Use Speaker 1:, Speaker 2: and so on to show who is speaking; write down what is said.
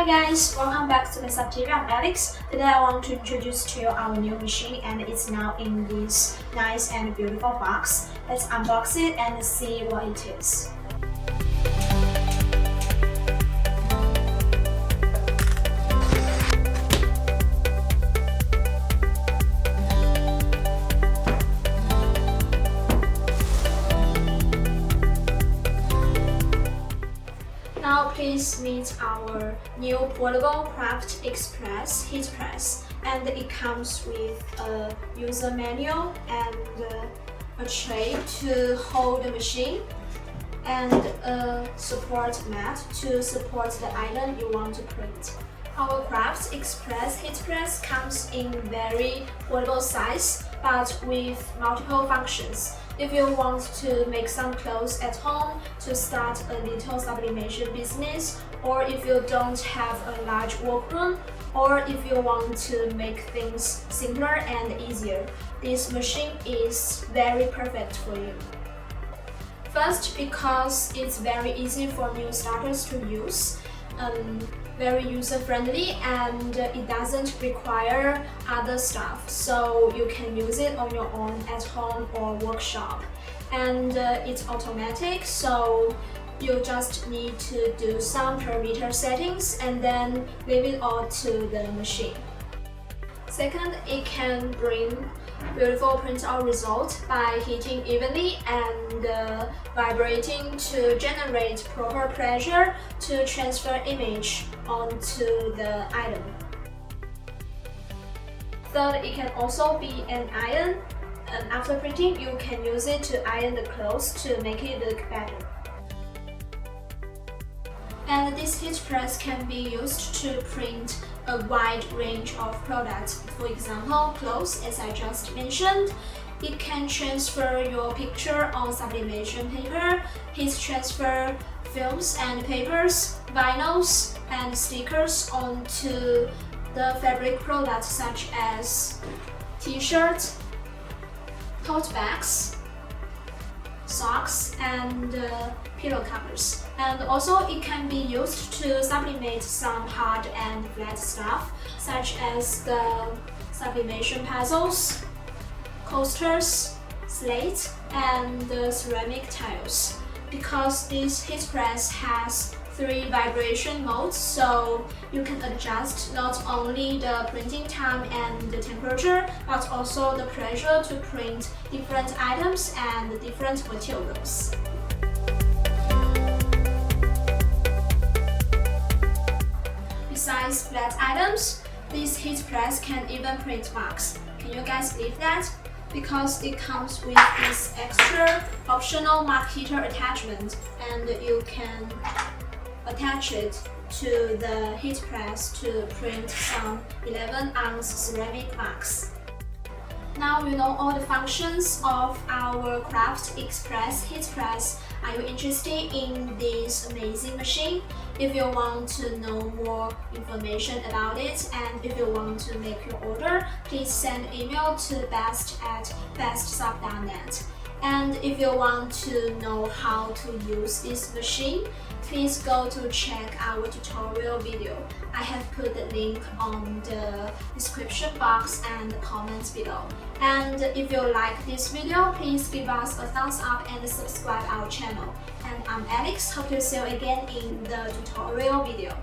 Speaker 1: Hi guys, welcome back to my sub TV. I'm Alex. Today I want to introduce to you our new machine, and it's now in this nice and beautiful box. Let's unbox it and see what it is. Now please meet our new portable Craft Express heat press, and it comes with a user manual and a tray to hold the machine and a support mat to support the item you want to print. Our Craft Express heat press comes in very portable size but with multiple functions. If you want to make some clothes at home to start a little sublimation business, or if you don't have a large workroom, or if you want to make things simpler and easier, this machine is very perfect for you. First, because it's very easy for new starters to use, very user-friendly, and it doesn't require other stuff, so you can use it on your own at home or workshop. And it's automatic, so you just need to do some parameter settings and then leave it all to the machine. Second, it can bring beautiful printout result by heating evenly and vibrating to generate proper pressure to transfer image onto the item. Third, it can also be an iron, and after printing you can use it to iron the clothes to make it look better. And this heat press can be used to print a wide range of products. For example, clothes, as I just mentioned. It can transfer your picture on sublimation paper, heat transfer films and papers, vinyls and stickers onto the fabric products such as t-shirts, tote bags, socks, and pillow covers. And also it can be used to sublimate some hard and flat stuff such as the sublimation puzzles, coasters, slates, and ceramic tiles. Because this heat press has 3 vibration modes, so you can adjust not only the printing time and the temperature, but also the pressure to print different items and different materials. Besides flat items, this heat press can even print marks. Can you guys believe that? Because it comes with this extra optional mark heater attachment, and you can attach it to the heat press to print some 11-ounce ceramic marks. Now you know all the functions of our Craft Express heat press. Are you interested in this amazing machine? If you want to know more information about it, and if you want to make your order, please send email to best@bestsub.net. And if you want to know how to use this machine, please go to check our tutorial video. I have put the link on the description box and the comments below. And if you like this video, please give us a thumbs up and subscribe our channel. And I'm Alex, hope to see you again in the tutorial video.